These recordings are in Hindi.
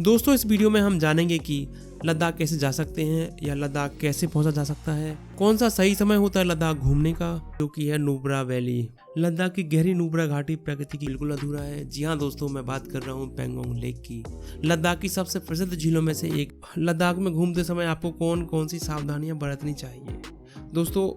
दोस्तों इस वीडियो में हम जानेंगे कि लद्दाख कैसे जा सकते हैं या लद्दाख कैसे पहुंचा जा सकता है, कौन सा सही समय होता है लद्दाख घूमने का, जो कि है नुब्रा वैली। लद्दाख की गहरी नुब्रा घाटी प्रकृति की बिल्कुल अधूरा है। जी हाँ दोस्तों, मैं बात कर रहा हूँ पेंगोंग लेक की, लद्दाख की सबसे प्रसिद्ध झीलों में से एक। लद्दाख में घूमते समय आपको कौन कौन सी सावधानियां बरतनी चाहिए दोस्तों।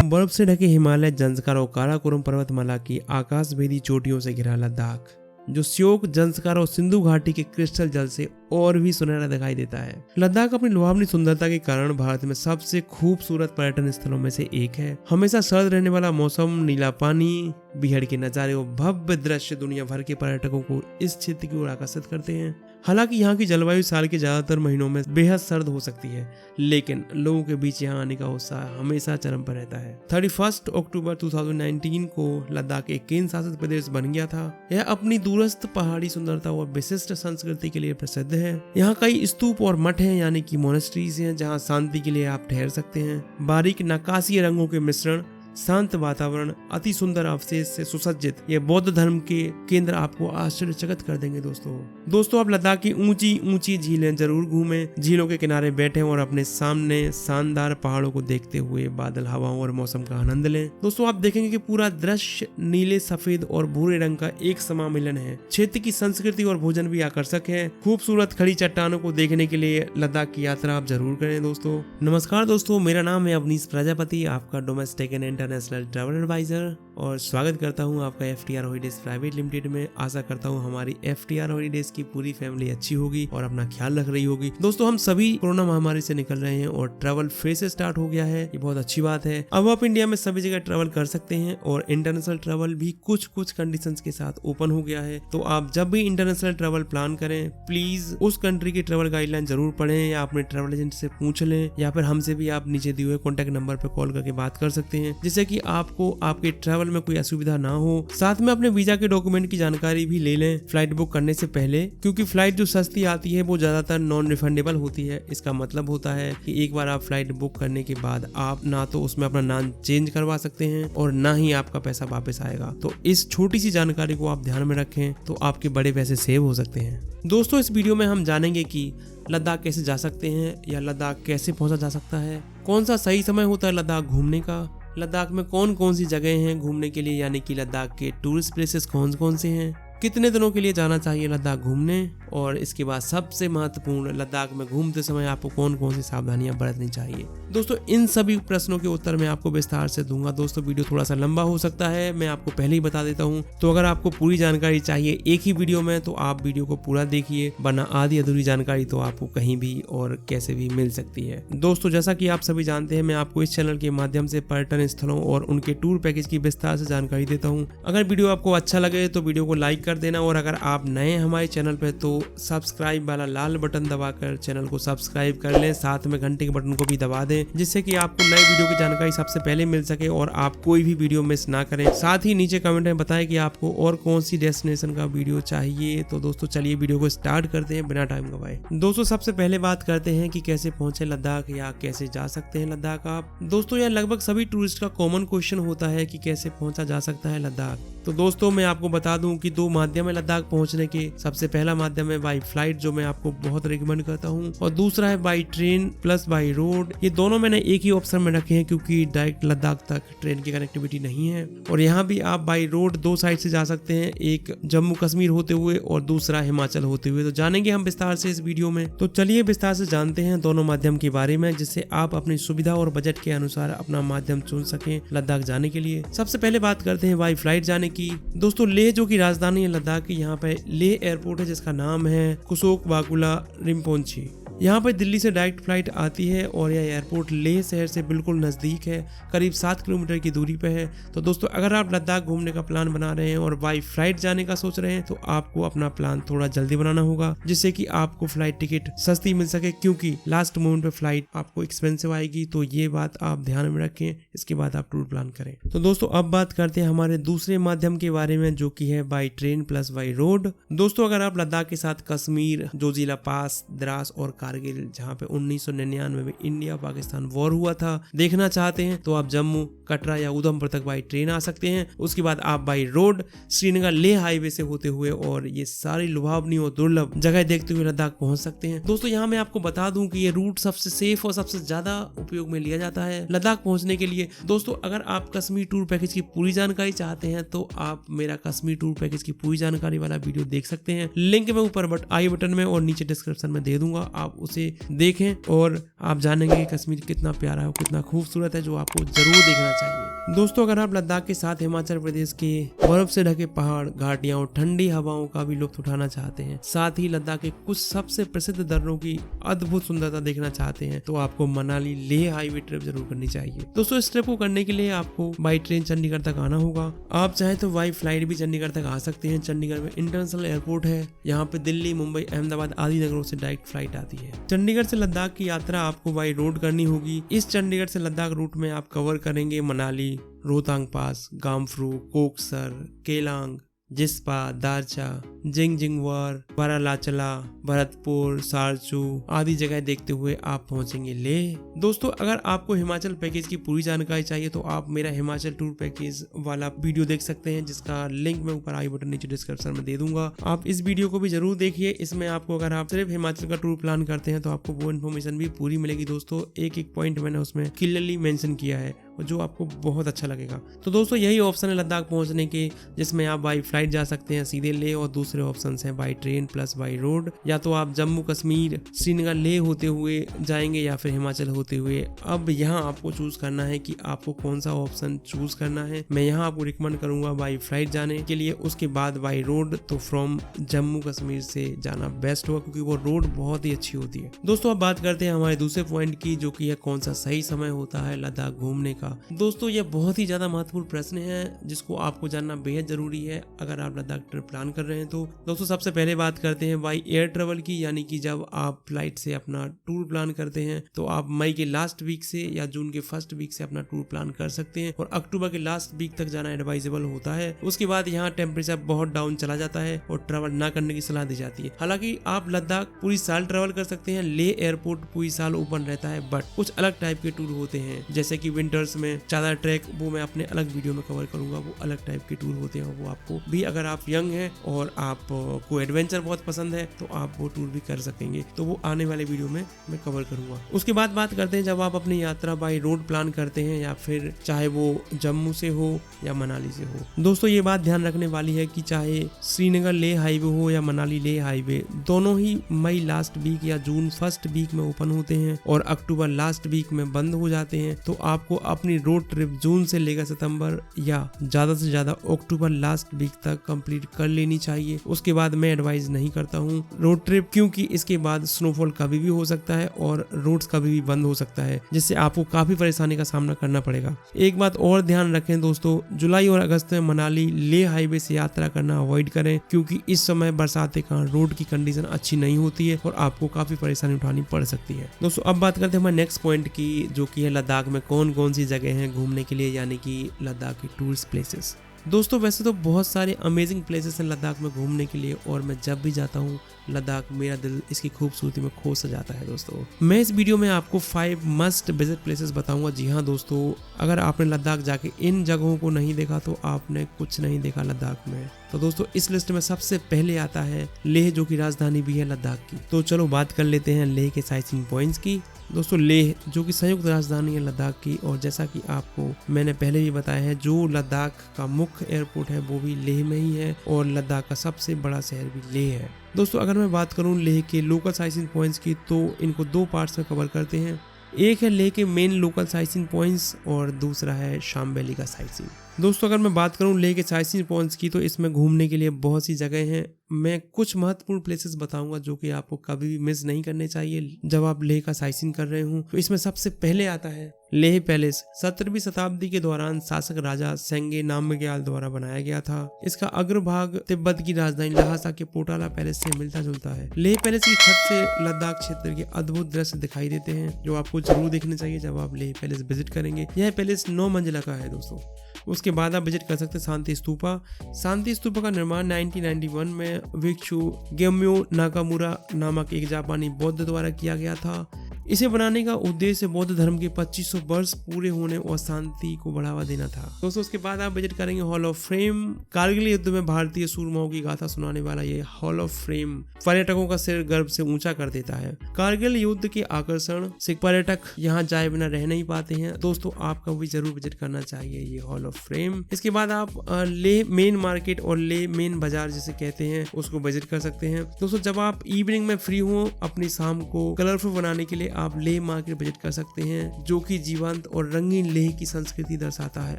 बर्फ से ढके हिमालय, जंस्कार और काराकोरम पर्वतमाला की आकाशभेदी चोटियों से घिरा लद्दाख, जो श्योक, जंस्कार और सिंधु घाटी के क्रिस्टल जल से और भी सुनहरा दिखाई देता है। लद्दाख अपनी लुभावनी सुंदरता के कारण भारत में सबसे खूबसूरत पर्यटन स्थलों में से एक है। हमेशा सर्द रहने वाला मौसम, नीला पानी, बिहड़ के नजारे और भव्य दृश्य दुनिया भर के पर्यटकों को इस क्षेत्र की ओर आकर्षित करते हैं। हालांकि यहाँ की जलवायु साल के ज्यादातर महीनों में बेहद सर्द हो सकती है, लेकिन लोगों के बीच यहाँ आने का उत्साह हमेशा चरम पर रहता है। 31 अक्टूबर 2019 को लद्दाख एक केंद्र शासित प्रदेश बन गया था। यह अपनी दूरस्थ पहाड़ी सुंदरता और विशिष्ट संस्कृति के लिए प्रसिद्ध है। यहाँ कई स्तूप और मठ हैं, यानी कि मोनेस्ट्रीज हैं, जहाँ शांति के लिए आप ठहर सकते हैं। बारीक नक्काशी रंगों के मिश्रण, शांत वातावरण, अति सुंदर अवशेष से सुसज्जित ये बौद्ध धर्म के केंद्र आपको आश्चर्यचकित कर देंगे। दोस्तों आप लद्दाख की ऊंची ऊंची झीलें जरूर घूमें। झीलों के किनारे बैठें और अपने सामने शानदार पहाड़ों को देखते हुए बादल, हवाओं और मौसम का आनंद लें। दोस्तों आप देखेंगे कि पूरा दृश्य नीले, सफेद और भूरे रंग का एक समा मिलन है। क्षेत्र की संस्कृति और भोजन भी आकर्षक है। खूबसूरत खड़ी चट्टानों को देखने के लिए लद्दाख की यात्रा आप जरूर करें। दोस्तों नमस्कार दोस्तों, मेरा नाम है अवनीश प्रजापति, आपका domestic and international travel adviser, और स्वागत करता हूं आपका FTR हॉलीडेज प्राइवेट लिमिटेड में। आशा करता हूं हमारी FTR हॉलीडेज की पूरी फैमिली अच्छी होगी और अपना ख्याल रख रही होगी। दोस्तों हम सभी कोरोना महामारी से निकल रहे हैं और ट्रैवल फिर से स्टार्ट हो गया है, ये बहुत अच्छी बात है। अब आप इंडिया में सभी जगह ट्रैवल कर सकते हैं और इंटरनेशनल ट्रैवल भी कुछ कंडीशंस के साथ ओपन हो गया है। तो आप जब भी इंटरनेशनल ट्रैवल प्लान करें, प्लीज उस कंट्री की ट्रैवल गाइडलाइन जरूर पढ़ें, या अपने ट्रैवल एजेंट से पूछ लें, या फिर हमसे भी आप नीचे दिए हुए कॉन्टैक्ट नंबर पर कॉल करके बात कर सकते हैं, जिससे कि आपको आपके ट्रैवल में कोई असुविधा ना हो। साथ में अपने वीजा के डॉक्यूमेंट की जानकारी भी ले लें फ्लाइट बुक करने से पहले, क्योंकि फ्लाइट जो सस्ती आती है वो ज्यादातर नॉन रिफंडेबल होती है। इसका मतलब होता है कि एक बार आप फ्लाइट बुक करने के बाद आप ना तो उसमें अपना नाम चेंज करवा सकते हैं और ना ही आपका पैसा वापस आएगा। तो इस छोटी सी जानकारी को आप ध्यान में रखें तो आपके बड़े पैसे सेव हो सकते हैं। दोस्तों इस वीडियो में हम जानेंगे कि लद्दाख कैसे जा सकते हैं या लद्दाख कैसे पहुंचा जा सकता है, कौन सा सही समय होता है लद्दाख घूमने का, लद्दाख में कौन कौन सी जगह हैं घूमने के लिए, यानी कि लद्दाख के टूरिस्ट प्लेसेस कौन कौन से हैं, कितने दिनों के लिए जाना चाहिए लद्दाख घूमने, और इसके बाद सबसे महत्वपूर्ण, लद्दाख में घूमते समय आपको कौन कौन सी सावधानियां बरतनी चाहिए। दोस्तों इन सभी प्रश्नों के उत्तर मैं आपको विस्तार से दूंगा। दोस्तों वीडियो थोड़ा सा लंबा हो सकता है, मैं आपको पहले ही बता देता हूं। तो अगर आपको पूरी जानकारी चाहिए एक ही वीडियो में तो आप वीडियो को पूरा देखिए, वरना आधी अधूरी जानकारी तो आपको कहीं भी और कैसे भी मिल सकती है। दोस्तों जैसा कि आप सभी जानते हैं, मैं आपको इस चैनल के माध्यम से पर्यटन स्थलों और उनके टूर पैकेज की विस्तार से जानकारी देता हूँ। अगर वीडियो आपको अच्छा लगे तो वीडियो को लाइक कर देना, और अगर आप नए हमारे चैनल पे तो सब्सक्राइब वाला लाल बटन दबाकर चैनल को सब्सक्राइब कर लें, साथ में घंटे के बटन को भी दबा दें, जिससे कि आपको नए वीडियो की जानकारी सबसे पहले मिल सके और आप कोई भी वीडियो मिस ना करें। साथ ही नीचे कमेंट में बताएं कि आपको और कौन सी डेस्टिनेशन का वीडियो चाहिए। तो दोस्तों चलिए वीडियो को स्टार्ट करते हैं बिना टाइम गवाए। दोस्तों सबसे पहले बात करते हैं कि कैसे पहुंचे लद्दाख या कैसे जा सकते हैं लद्दाख आप। दोस्तों यह लगभग सभी टूरिस्ट का कॉमन क्वेश्चन होता है कि कैसे पहुंचा जा सकता है लद्दाख। तो दोस्तों मैं आपको बता दूं कि दो माध्यम है लद्दाख पहुंचने के। सबसे पहला माध्यम है बाई फ्लाइट, जो मैं आपको बहुत रिकमेंड करता हूं, और दूसरा है by train plus by road. ये दोनों मैंने एक ही ऑप्शन में रखे हैं क्योंकि डायरेक्ट लद्दाख तक ट्रेन की कनेक्टिविटी नहीं है। और यहाँ भी आप बाई रोड दो साइड से जा सकते हैं, एक जम्मू कश्मीर होते हुए और दूसरा हिमाचल होते हुए। तो जानेंगे हम विस्तार से इस वीडियो में। तो चलिए विस्तार से जानते हैं दोनों माध्यम के बारे में, जिससे आप अपनी सुविधा और बजट के अनुसार अपना माध्यम चुन सकें लद्दाख जाने के लिए। सबसे पहले बात करते हैं बाई फ्लाइट जाने की। दोस्तों लेह जो की राजधानी है लद्दाख की, यहाँ पे लेह एयरपोर्ट है जिसका नाम है कुसोक बाकुला रिम्पोंची। यहाँ पर दिल्ली से डायरेक्ट फ्लाइट आती है और यह एयरपोर्ट लेह शहर से बिल्कुल नज़दीक है, करीब 7 किलोमीटर की दूरी पे है। तो दोस्तों अगर आप लद्दाख घूमने का प्लान बना रहे हैं और बाई फ्लाइट जाने का सोच रहे हैं तो आपको अपना प्लान थोड़ा जल्दी बनाना होगा, जिससे कि आपको फ्लाइट टिकट सस्ती मिल सके, क्योंकि लास्ट मोमेंट पे फ्लाइट आपको एक्सपेंसिव आएगी। तो ये बात आप ध्यान में रखें, इसके बाद आप टूर प्लान करें। तो दोस्तों अब बात करते हैं हमारे दूसरे माध्यम के बारे में, जो कि है by train plus by road. दोस्तों अगर आप लद्दाख के साथ कश्मीर, जोजिला पास, द्रास और कारगिल, जहाँ पे 1999 में इंडिया पाकिस्तान वॉर हुआ था, देखना चाहते हैं तो आप जम्मू, कटरा या उधमपुर तक बाई ट्रेन आ सकते हैं। उसके बाद आप by road Srinagar Leh highway से होते हुए और ये सारी लुभावनी और दुर्लभ जगह देखते हुए लद्दाख पहुंच सकते हैं। दोस्तों यहाँ मैं आपको बता दूं कि ये रूट सबसे सेफ और सबसे ज्यादा उपयोग में लिया जाता है लद्दाख पहुंचने के लिए। दोस्तों अगर आप कश्मीर टूर पैकेज की पूरी जानकारी चाहते हैं तो आप मेरा कश्मीर टूर पैकेज की पूरी जानकारी वाला वीडियो देख सकते हैं। लिंक मैं ऊपर आई बटन में और नीचे डिस्क्रिप्शन में दे दूंगा, आप उसे देखें और आप जानेंगे कि कश्मीर कितना प्यारा है, कितना खूबसूरत है, जो आपको जरूर देखना चाहिए। दोस्तों अगर आप लद्दाख के साथ हिमाचल प्रदेश के बर्फ से ढके पहाड़, घाटियां और ठंडी हवाओं का भी लुत्फ उठाना चाहते हैं, साथ ही लद्दाख के कुछ सबसे प्रसिद्ध दर्रों की अद्भुत सुंदरता देखना चाहते हैं, तो आपको मनाली लेह हाईवे ट्रिप जरूर करनी चाहिए। दोस्तों इस ट्रिप को करने के लिए आपको बाई ट्रेन चंडीगढ़ तक आना होगा। आप चाहे तो बाई फ्लाइट भी चंडीगढ़ तक आ सकते हैं। चंडीगढ़ में इंटरनेशनल एयरपोर्ट है, यहाँ पे दिल्ली, मुंबई, अहमदाबाद आदि नगरों से डायरेक्ट फ्लाइट आती है। चंडीगढ़ से लद्दाख की यात्रा आपको बाई रोड करनी होगी। इस चंडीगढ़ से लद्दाख रूट में आप कवर करेंगे मनाली, रोहतांग पास, गामफ्रू, कोकसर, केलांग, जिस्पा, दारचा, जिंगजिंगवार, बारालाचला, भरतपुर, सारचू आदि जगह देखते हुए आप पहुंचेंगे लेह। दोस्तों अगर आपको हिमाचल पैकेज की पूरी जानकारी चाहिए तो आप मेरा हिमाचल टूर पैकेज वाला वीडियो देख सकते हैं, जिसका लिंक मैं ऊपर आई बटन नीचे डिस्क्रिप्शन में दे दूंगा। आप इस वीडियो को भी जरूर देखिए। इसमें आपको अगर आप सिर्फ हिमाचल का टूर प्लान करते हैं तो आपको वो इन्फॉर्मेशन भी पूरी मिलेगी। दोस्तों एक एक पॉइंट मैंने उसमें क्लियरली मेंशन किया है और जो आपको बहुत अच्छा लगेगा। तो दोस्तों यही ऑप्शन है लद्दाख पहुंचने के, जिसमें आप बाई फ्लाइट जा सकते हैं सीधे लेह, और दूसरे ऑप्शन हैं by train plus by road. या तो आप जम्मू कश्मीर श्रीनगर लेह होते हुए जाएंगे या फिर हिमाचल होते हुए। अब यहाँ आपको चूज करना है कि आपको कौन सा ऑप्शन चूज करना है। मैं यहाँ आपको रिकमेंड करूंगा बाई फ्लाइट जाने के लिए, उसके बाद बाई रोड तो फ्रॉम जम्मू कश्मीर से जाना बेस्ट होगा, क्योंकि वो रोड बहुत ही अच्छी होती है। दोस्तों अब बात करते हैं हमारे दूसरे पॉइंट की, जो कि है कौन सा सही समय होता है लद्दाख घूमने का। दोस्तों यह बहुत ही ज्यादा महत्वपूर्ण प्रश्न है जिसको आपको जानना बेहद जरूरी है अगर आप लद्दाख ट्रिप प्लान कर रहे हैं तो। दोस्तों सबसे पहले बात करते हैं बाई एयर ट्रेवल की, यानी कि जब आप फ्लाइट से अपना टूर प्लान करते हैं तो आप मई के लास्ट वीक से या जून के फर्स्ट वीक से अपना टूर प्लान कर सकते हैं, और अक्टूबर के लास्ट वीक तक जाना एडवाइजेबल होता है। उसके बाद यहाँ टेम्परेचर बहुत डाउन चला जाता है और ट्रेवल ना करने की सलाह दी जाती है। हालांकि आप लद्दाख पूरी साल ट्रेवल कर सकते हैं, लेह एयरपोर्ट पूरी साल ओपन रहता है, बट कुछ अलग टाइप के टूर होते हैं, जैसे कि विंटर्स में चादर ट्रैक, वो मैं अपने अलग वीडियो में कवर करूंगा। वो अलग टाइप के टूर होते हैं, वो आपको भी, अगर आप यंग हैं और आपको एडवेंचर बहुत पसंद है तो आप वो टूर भी कर सकेंगे, तो वो आने वाले वीडियो में मैं कवर करूंगा। उसके बाद बात करते हैं जब आप अपनी यात्रा बाई रोड प्लान करते हैं, या फिर चाहे वो जम्मू से हो या मनाली से हो। दोस्तों ये बात ध्यान रखने वाली है कि चाहे श्रीनगर लेह हाईवे हो या मनाली लेह हाईवे, दोनों ही मई लास्ट वीक या जून फर्स्ट वीक में ओपन होते हैं और अक्टूबर लास्ट वीक में बंद हो जाते हैं। तो आपको अपनी रोड ट्रिप जून से लेकर सितंबर या ज्यादा से ज्यादा अक्टूबर लास्ट वीक तक कंप्लीट कर लेनी चाहिए। उसके बाद मैं एडवाइज नहीं करता हूँ रोड ट्रिप, क्योंकि इसके बाद स्नोफॉल कभी भी हो सकता है और रोड्स कभी भी बंद हो सकता है, जिससे आपको काफी परेशानी का सामना करना पड़ेगा। एक बात और ध्यान रखें दोस्तों, जुलाई और अगस्त में मनाली लेह हाईवे से यात्रा करना अवॉइड करें, क्योंकि इस समय बरसात के कारण रोड की कंडीशन अच्छी नहीं होती है और आपको काफी परेशानी उठानी पड़ सकती है। दोस्तों अब बात करते हैं हमारे नेक्स्ट पॉइंट की, जो कि है लद्दाख में कौन कौन सी जगह है घूमने के लिए, यानी कि लद्दाख की टूरिस्ट प्लेसेस। दोस्तों वैसे तो बहुत सारे अमेजिंग प्लेसेस हैं लद्दाख में घूमने के लिए, और मैं जब भी जाता हूँ लद्दाख मेरा दिल इसकी खूबसूरती में खो सा जाता है। दोस्तों मैं इस वीडियो में आपको 5 मस्ट विजिट प्लेसेस बताऊंगा। जी हाँ दोस्तों, अगर आपने लद्दाख जाके इन जगहों को नहीं देखा तो आपने कुछ नहीं देखा लद्दाख में। तो दोस्तों इस लिस्ट में सबसे पहले आता है लेह, जो कि राजधानी भी है लद्दाख की। तो चलो बात कर लेते हैं लेह के साइटसीइंग पॉइंट्स की। दोस्तों लेह जो कि संयुक्त राजधानी है लद्दाख की, और जैसा कि आपको मैंने पहले भी बताया है, जो लद्दाख का मुख्य एयरपोर्ट है वो भी लेह में ही है, और लद्दाख का सबसे बड़ा शहर भी लेह है। दोस्तों अगर मैं बात करूं लेह के लोकल साइटसीइंग पॉइंट्स की, तो इनको 2 पार्ट्स में कवर करते हैं। एक है लेह के मेन लोकल साइटसीइंग पॉइंट्स और दूसरा है शाम वैली का साइटसीइंग। दोस्तों अगर मैं बात करूं लेह के साइट पॉइंट्स की, तो इसमें घूमने के लिए बहुत सी जगह हैं। मैं कुछ महत्वपूर्ण प्लेसेस बताऊंगा जो कि आपको कभी भी मिस नहीं करने चाहिए जब आप लेह का साइट कर रहे हो। तो इसमें सबसे पहले आता है लेह पैलेस। 17वीं शताब्दी के दौरान शासक राजा सेंगे नामग्याल द्वारा बनाया गया था। इसका अग्रभाग तिब्बत की राजधानी लहासा के पोटाला पैलेस से मिलता जुलता है। लेह पैलेस की छत से लद्दाख क्षेत्र के अद्भुत दृश्य दिखाई देते हैं जो आपको जरूर देखने चाहिए जब आप लेह पैलेस विजिट करेंगे। यह पैलेस 9 मंजिला का है दोस्तों। उसके बाद आप विजिट कर सकते हैं शांति स्तूपा। शांति स्तूपा का निर्माण 1991 में भिक्षु गेम्यो नाकामुरा नामक एक जापानी बौद्ध द्वारा किया गया था। इसे बनाने का उद्देश्य बौद्ध धर्म के 2500 वर्ष पूरे होने और शांति को बढ़ावा देना था दोस्तों। उसके बाद आप विजिट करेंगे हॉल ऑफ फ्रेम। कारगिल युद्ध में भारतीय सूरमाओं की गाथा सुनाने वाला ये हॉल ऑफ फ्रेम पर्यटकों का सिर गर्व से ऊंचा कर देता है। कारगिल युद्ध के आकर्षण से पर्यटक यहाँ जाए बिना रह नहीं पाते हैं दोस्तों। आपका भी जरूर विजिट करना चाहिए ये हॉल ऑफ फ्रेम। इसके बाद आप लेह मेन मार्केट और लेह मेन बाजार जिसे कहते हैं उसको विजिट कर सकते हैं दोस्तों। जब आप इवनिंग में फ्री हो अपनी शाम को कलरफुल बनाने के लिए आप लेह मार्केट विजिट कर सकते हैं जो कि जीवंत और रंगीन लेह की संस्कृति दर्शाता है।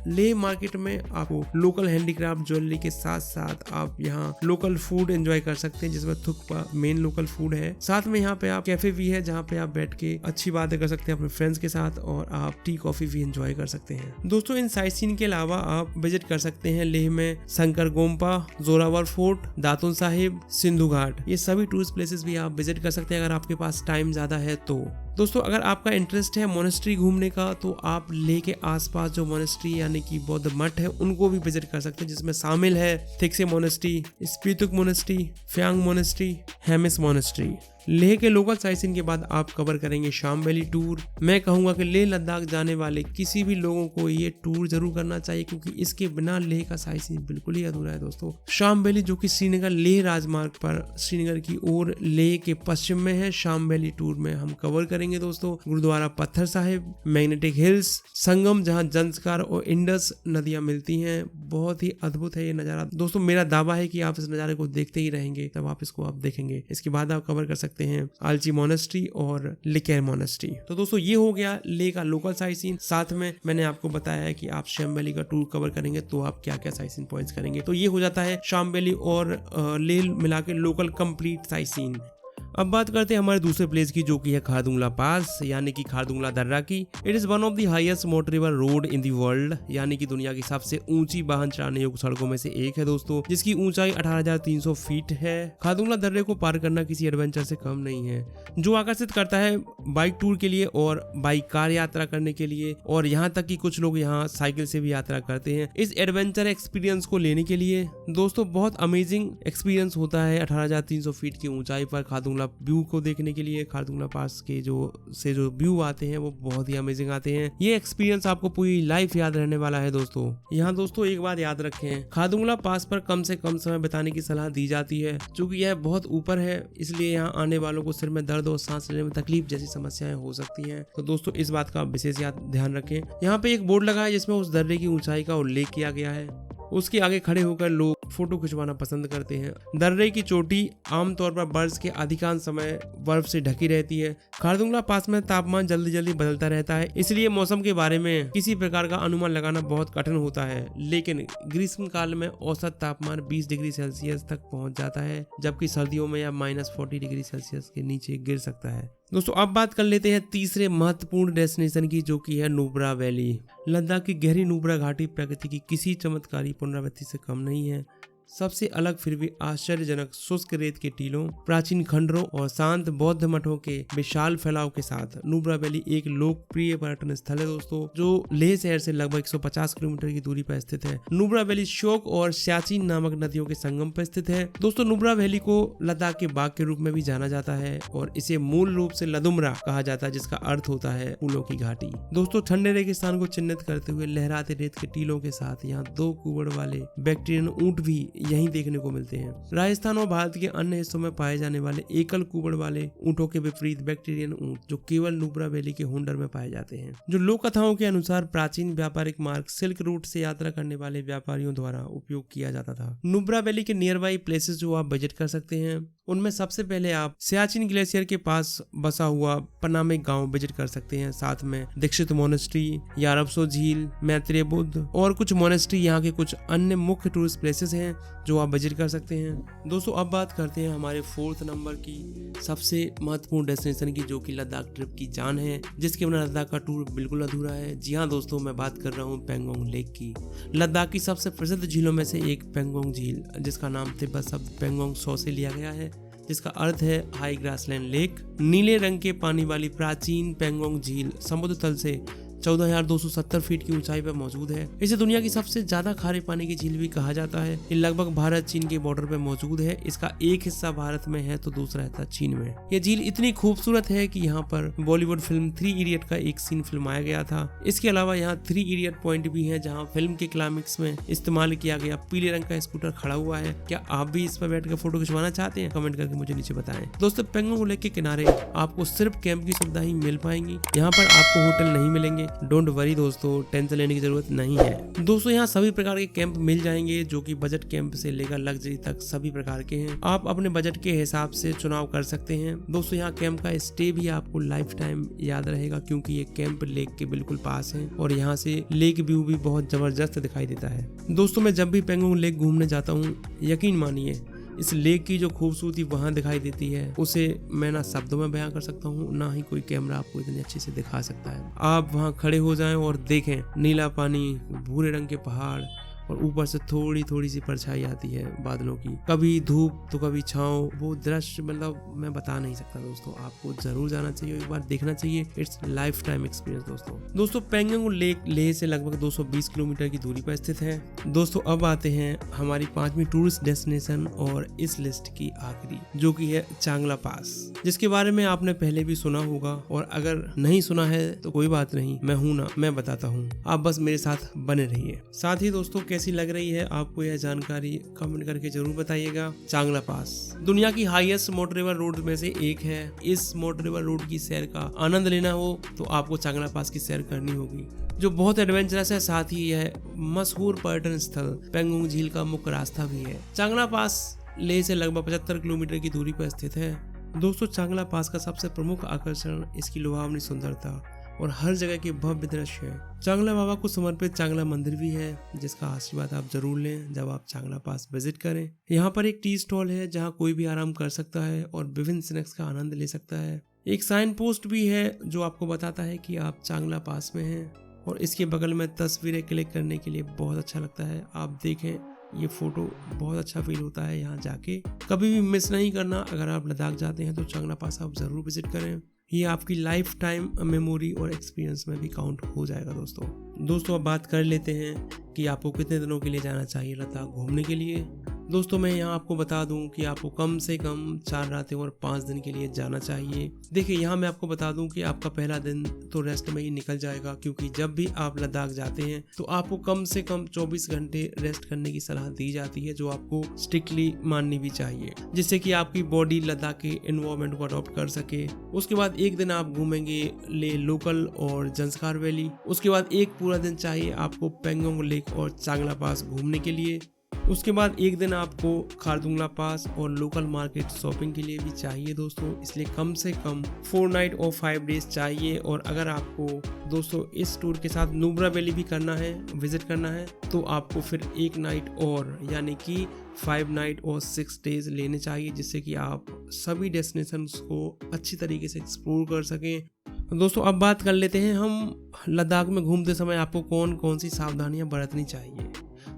लेह मार्केट में आपको लोकल हैंडीक्राफ्ट ज्वेलरी के साथ साथ आप यहाँ लोकल फूड एंजॉय कर सकते हैं जिसमें थुक्पा मेन लोकल फूड है। साथ में यहाँ पे आप कैफे भी है जहाँ पे आप बैठ के अच्छी बातें कर सकते हैं अपने फ्रेंड्स के साथ और आप टी कॉफी भी एंजॉय कर सकते हैं दोस्तों। इन साइट सीन के अलावा आप विजिट कर सकते हैं लेह में शंकर गोम्पा, जोरावर फोर्ट, दातुन साहिब, सिंधु घाट। ये सभी टूरिस्ट प्लेसेस भी आप विजिट कर सकते हैं अगर आपके पास टाइम ज्यादा है तो। दोस्तों अगर आपका इंटरेस्ट है मोनेस्ट्री घूमने का तो आप लेह के आसपास जो मोनेस्ट्री यानी कि बौद्ध मठ है उनको भी विजिट कर सकते हैं जिसमें शामिल है Thiksey monastery, Spituk monastery, Phyang monastery, Hemis monastery. Leh के लोकल साइट के बाद आप कवर करेंगे शाम वैली टूर। मैं कहूंगा कि लेह लद्दाख जाने वाले किसी भी लोगों को ये टूर जरूर करना चाहिए क्योंकि इसके बिना लेह का साइट बिल्कुल ही अधूरा है दोस्तों। शाम वैली जो कि श्रीनगर लेह राजमार्ग पर श्रीनगर की ओर लेह के पश्चिम में है, शाम वैली टूर में हम कवर करेंगे दोस्तों। गुरुद्वारा पत्थर साहिब, मैग्नेटिक हिल्स, संगम जहां जंस्कार और इंडस नदियां मिलती हैं। बहुत ही अद्भुत है ये नजारा दोस्तों। मेरा दावा है कि आप इस नजारे को देखते ही रहेंगे तब आप इसको आप देखेंगे। इसके बाद आप कवर कर सकते हैं आलची मोनेस्ट्री और लिकेर मोनेस्ट्री। तो दोस्तों ये हो गया लेह का लोकल साइट सीन। साथ में मैंने आपको बताया है कि आप शाम वैली का टूर कवर करेंगे तो आप क्या क्या साइट सीन पॉइंट्स करेंगे। तो ये हो जाता है शाम वैली और लेह मिला के लोकल कंप्लीट साइट सीन। अब बात करते हैं हमारे दूसरे प्लेस की जो कि है खारदुंगला पास यानी कि खारदुंगला दर्रा की। It is one of the highest motorable road in the world यानी कि दुनिया की सबसे ऊंची वाहन चलाने योग्य सड़कों में से एक है दोस्तों जिसकी ऊंचाई 18,300 फीट है। खारदुंगला दर्रे को पार करना किसी एडवेंचर से कम नहीं है जो आकर्षित करता है बाइक टूर के लिए और बाइक कार यात्रा करने के लिए और यहाँ तक कि कुछ लोग यहाँ साइकिल से भी यात्रा करते हैं इस एडवेंचर एक्सपीरियंस को लेने के लिए। दोस्तों बहुत अमेजिंग एक्सपीरियंस होता है 18,300 फीट की ऊंचाई पर खारदुंगला व्यू को देखने के लिए। खारदुंगला पास के जो व्यू आते हैं वो बहुत ही अमेजिंग आते हैं। ये एक्सपीरियंस आपको पूरी लाइफ याद रहने वाला है दोस्तों। यहाँ दोस्तों एक बात याद रखें, खारदुंगला पास पर कम से कम समय बिताने की सलाह दी जाती है क्योंकि यह बहुत ऊपर है इसलिए यहाँ आने वालों को सिर में दर्द और सांस लेने में तकलीफ जैसी समस्याएं हो सकती हैं। तो दोस्तों इस बात का विशेष ध्यान रखें। यहाँ पे एक बोर्ड लगा है जिसमें उस दर्रे की ऊंचाई का उल्लेख किया गया है। उसके आगे खड़े होकर लोग फोटो खिंचवाना पसंद करते हैं। दर्रे की चोटी आमतौर पर बर्फ के अधिकांश समय बर्फ से ढकी रहती है। खारदुंगला पास में तापमान जल्दी जल्दी बदलता रहता है इसलिए मौसम के बारे में किसी प्रकार का अनुमान लगाना बहुत कठिन होता है। लेकिन ग्रीष्म काल में औसत तापमान 20 डिग्री सेल्सियस तक पहुंच जाता है जबकि सर्दियों में यह -40 डिग्री सेल्सियस के नीचे गिर सकता है। दोस्तों अब बात कर लेते हैं तीसरे महत्वपूर्ण डेस्टिनेशन की जो कि है नुब्रा वैली। लद्दाख की गहरी नुब्रा घाटी प्रकृति की किसी चमत्कारी पुनरावृत्ति से कम नहीं है। सबसे अलग फिर भी आश्चर्यजनक शुष्क रेत के टीलों, प्राचीन खंडरों और शांत बौद्ध मठों के विशाल फैलाव के साथ नुब्रा वैली एक लोकप्रिय पर्यटन स्थल है दोस्तों जो लेह शहर से लगभग 150 किलोमीटर की दूरी पर स्थित है। नुब्रा वैली श्योक और सियाचिन नामक नदियों के संगम पर स्थित है। दोस्तों नुब्रा वैली को लद्दाख के बाग के रूप में भी जाना जाता है और इसे मूल रूप से लदुमरा कहा जाता है जिसका अर्थ होता है फूलों की घाटी। दोस्तों ठंडे रेगिस्तान को चिन्हित करते हुए लहराते रेत के टीलों के साथ यहाँ 2 कुबड़ वाले बैक्टीरियन ऊंट भी यहीं देखने को मिलते हैं। राजस्थान और भारत के अन्य हिस्सों में पाए जाने वाले एकल कुबड़ वाले ऊंटों के विपरीत बैक्टीरियन ऊंट जो केवल नुब्रा वैली के हुंडर में पाए जाते हैं जो लोक कथाओं के अनुसार प्राचीन व्यापारिक मार्ग सिल्क रूट से यात्रा करने वाले व्यापारियों द्वारा उपयोग किया जाता था। नुब्रा वैली के नियर बाई प्लेसेस जो आप विजिट कर सकते हैं उनमें सबसे पहले आप सियाचिन ग्लेशियर के पास बसा हुआ पनामे गांव विजिट कर सकते हैं। साथ में दीक्षित मोनेस्ट्री, यारप्सो झील, मैत्रेय बुद्ध और कुछ मोनेस्ट्री, यहाँ के कुछ अन्य मुख्य टूरिस्ट प्लेसेस हैं जो आप विजिट कर सकते हैं। दोस्तों अब बात करते हैं हमारे 4th नंबर की सबसे महत्वपूर्ण डेस्टिनेशन की, जो कि लद्दाख ट्रिप की जान है, जिसके बिना लद्दाख का टूर बिल्कुल अधूरा है। जी हाँ दोस्तों, मैं बात कर रहा हूँ पेंगोंग लेक की। लद्दाख की सबसे प्रसिद्ध झीलों में से एक पेंगोंग झील, जिसका नाम तिब्बत शब्द पेंगोंग सो से लिया गया है, जिसका अर्थ है हाई ग्रासलैंड लेक। नीले रंग के पानी वाली प्राचीन पेंगोंग झील समुद्र तल से 14,270 फीट की ऊंचाई पर मौजूद है। इसे दुनिया की सबसे ज्यादा खारे पानी की झील भी कहा जाता है। ये लगभग भारत चीन के बॉर्डर पर मौजूद है। इसका एक हिस्सा भारत में है तो दूसरा हिस्सा चीन में। यह झील इतनी खूबसूरत है कि यहाँ पर बॉलीवुड फिल्म 3 इडियट का एक सीन फिल्माया गया था। इसके अलावा यहाँ 3 इडियट पॉइंट भी है, जहाँ फिल्म के क्लाइमेक्स में इस्तेमाल किया गया पीले रंग का स्कूटर खड़ा हुआ है। क्या आप भी इस पर बैठकर फोटो खिंचवाना चाहते हैं? कमेंट करके मुझे नीचे बताएं। दोस्तों पेंगोंग लेक के किनारे आपको सिर्फ कैंप की सुविधा ही मिल पाएंगी। यहाँ पर आपको होटल नहीं मिलेंगे। डोंट वरी दोस्तों, टेंशन लेने की जरूरत नहीं है। दोस्तों यहाँ सभी प्रकार के कैंप मिल जाएंगे, जो कि बजट कैंप से लेकर लग्जरी तक सभी प्रकार के हैं। आप अपने बजट के हिसाब से चुनाव कर सकते हैं। दोस्तों यहाँ कैंप का स्टे भी आपको लाइफ टाइम याद रहेगा, क्योंकि ये कैंप लेक के बिल्कुल पास है और यहाँ से लेक व्यू भी बहुत जबरदस्त दिखाई देता है। दोस्तों मैं जब भी पेंगोंग लेक घूमने जाता हूँ, यकीन मानिए इस लेक की जो खूबसूरती वहाँ दिखाई देती है, उसे मैं ना शब्दों में बयां कर सकता हूँ, ना ही कोई कैमरा आपको इतनी अच्छे से दिखा सकता है। आप वहाँ खड़े हो जाएं और देखें नीला पानी, भूरे रंग के पहाड़ और ऊपर से थोड़ी थोड़ी सी परछाई आती है बादलों की, कभी धूप तो कभी छाँव। वो दृश्य मतलब मैं बता नहीं सकता दोस्तों, आपको जरूर जाना चाहिए, एक बार देखना चाहिए। इट्स लाइफ टाइम एक्सपीरियंस दोस्तों पेंगोंग लेक लेह से लगभग 220 किलोमीटर की दूरी पर स्थित है। दोस्तों अब आते हैं हमारी 5वीं टूरिस्ट डेस्टिनेशन और इस लिस्ट की आखिरी, जो कि है चांगला पास, जिसके बारे में आपने पहले भी सुना होगा, और अगर नहीं सुना है तो कोई बात नहीं, मैं हूं ना, मैं बताता हूं, आप बस मेरे साथ बने रहिए। साथ ही दोस्तों कैसी लग रही है आपको यह जानकारी, कमेंट करके जरूर बताइएगा। चांगला पास दुनिया की हाईएस्ट मोटरेबल रोड में से एक है। इस मोटरेबल रोड की सैर का आनंद लेना हो तो आपको चांगला पास की सैर करनी होगी, जो बहुत एडवेंचरस है। साथ ही यह मशहूर पर्यटन स्थल पेंगोंग झील का मुख्य रास्ता भी है। चांगला पास लेह से लगभग 75 किलोमीटर की दूरी पर स्थित है। दोस्तों चांगला पास का सबसे प्रमुख आकर्षण इसकी लुभावनी सुंदरता और हर जगह के भव्य दृश्य है। चांगला बाबा को समर्पित चांगला मंदिर भी है, जिसका आशीर्वाद आप जरूर लें जब आप चांगला पास विजिट करें। यहाँ पर एक टी स्टॉल है जहाँ कोई भी आराम कर सकता है और विभिन्न स्नैक्स का आनंद ले सकता है। एक साइन पोस्ट भी है जो आपको बताता है कि आप चांगला पास में हैं, और इसके बगल में तस्वीरें क्लिक करने के लिए बहुत अच्छा लगता है। आप देखें ये फोटो, बहुत अच्छा फील होता है यहाँ जाके। कभी भी मिस नहीं करना, अगर आप लद्दाख जाते हैं तो चांगला पास आप जरूर विजिट करें। ये आपकी लाइफ टाइम मेमोरी और एक्सपीरियंस में भी काउंट हो जाएगा दोस्तों अब बात कर लेते हैं कि आपको कितने दिनों के लिए जाना चाहिए लद्दाख घूमने के लिए। दोस्तों मैं यहाँ आपको बता दूं कि आपको कम से कम 4 रातें और 5 दिन के लिए जाना चाहिए। देखिए यहाँ मैं आपको बता दूं कि आपका पहला दिन तो रेस्ट में ही निकल जाएगा, क्योंकि जब भी आप लद्दाख जाते हैं तो आपको कम से कम 24 घंटे रेस्ट करने की सलाह दी जाती है, जो आपको स्ट्रिक्टली माननी भी चाहिए, जिससे कि आपकी बॉडी लद्दाख के एनवायरनमेंट को अडॉप्ट कर सके। उसके बाद एक दिन आप घूमेंगे ले लोकल और जंस्कार वैली। उसके बाद एक पूरा दिन चाहिए आपको पेंगोंग लेक और चांगला पास घूमने के लिए। उसके बाद एक दिन आपको खारदुंगला पास और लोकल मार्केट शॉपिंग के लिए भी चाहिए दोस्तों, इसलिए कम से कम 4 नाइट और 5 डेज चाहिए। और अगर आपको दोस्तों इस टूर के साथ नुब्रा वैली भी करना है, विजिट करना है, तो आपको फिर 1 नाइट और यानी कि 5 नाइट और 6 डेज लेने चाहिए, जिससे कि आप सभी डेस्टिनेशंस को अच्छी तरीके से एक्सप्लोर कर सकें। दोस्तों अब बात कर लेते हैं हम लद्दाख में घूमते समय आपको कौन कौन सी सावधानियां बरतनी चाहिए।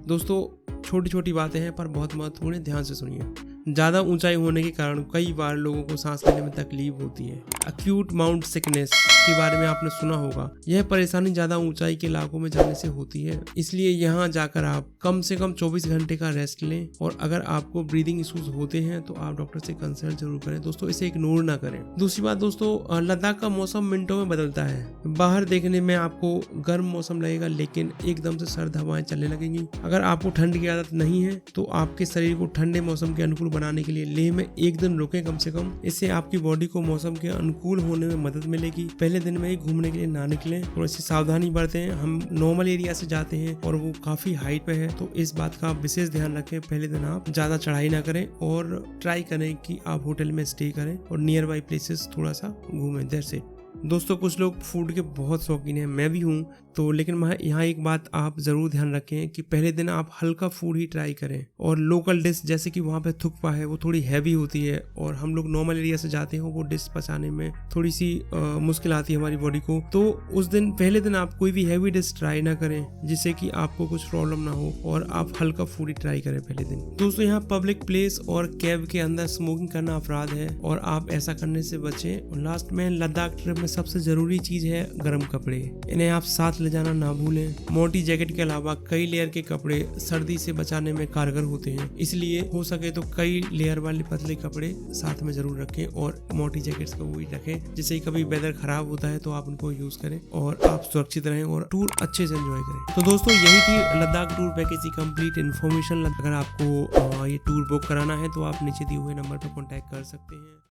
दोस्तों छोटी छोटी बातें हैं पर बहुत महत्वपूर्ण है, ध्यान से सुनिए। ज़्यादा ऊंचाई होने के कारण कई बार लोगों को सांस लेने में तकलीफ होती है। अक्यूट माउंट सिकनेस के बारे में आपने सुना होगा। यह परेशानी ज़्यादा ऊंचाई के इलाकों में जाने से होती है, इसलिए यहाँ जाकर आप कम से कम 24 घंटे का रेस्ट लें। और अगर आपको ब्रीदिंग इश्यूज होते हैं तो आप डॉक्टर से कंसल्ट जरूर करें दोस्तों, इसे इग्नोर ना करें। दूसरी बात दोस्तों, लद्दाख का मौसम मिनटों में बदलता है। बाहर देखने में आपको गर्म मौसम लगेगा, लेकिन एकदम से सर्द हवाएं चलने लगेंगी। अगर आपको ठंड की आदत नहीं है तो आपके शरीर को ठंडे मौसम के अनुकूल बनाने के लिए लेह में एक दिन रुकें कम से कम। इससे आपकी बॉडी को मौसम के अनुकूल होने में मदद मिलेगी। पहले दिन में ही घूमने के लिए ना निकलें, थोड़ी सी सावधानी बरतें। हम नॉर्मल एरिया से जाते हैं और वो काफी हाइट पे है, तो इस बात का आप विशेष ध्यान रखें। पहले दिन आप ज्यादा चढ़ाई ना करें और ट्राई करें कि आप होटल में स्टे करें और नियर बाई प्लेसेस थोड़ा सा घूमें। That's it. दोस्तों, कुछ लोग फूड के बहुत शौकीन हैं, मैं भी हूँ, तो लेकिन यहाँ एक बात आप ज़रूर ध्यान रखें कि पहले दिन आप हल्का फूड ही ट्राई करें। और लोकल डिश जैसे कि वहाँ पे थुक्पा है, वो थोड़ी हैवी होती है और हम लोग नॉर्मल एरिया से जाते हैं, वो डिश पचाने में थोड़ी सी मुश्किल आती है हमारी बॉडी को। तो उस दिन पहले दिन आप कोई भी हैवी डिश ट्राई ना करें जिससे कि आपको कुछ प्रॉब्लम ना हो, और आप हल्का फूड ही ट्राई करें पहले दिन। दोस्तों, यहाँ पब्लिक प्लेस और कैब के अंदर स्मोकिंग करना अपराध है और आप ऐसा करने से बचें। और लास्ट में, लद्दाख ट्रिप में सबसे जरूरी चीज है गर्म कपड़े। इन्हें आप साथ ले जाना ना भूलें। मोटी जैकेट के अलावा कई लेयर के कपड़े सर्दी से बचाने में कारगर होते हैं, इसलिए हो सके तो कई लेयर वाले पतले कपड़े साथ में जरूर रखें और मोटी जैकेट्स को वही रखें, जिससे कभी वेदर खराब होता है तो आप उनको यूज करें और आप सुरक्षित रहें और टूर अच्छे से एंजॉय करें। तो दोस्तों, यही थी लद्दाख टूर पैकेज की कंप्लीट इन्फॉर्मेशन। अगर आपको ये टूर बुक कराना है तो आप नीचे दिए हुए नंबर पर कॉन्टैक्ट कर सकते हैं।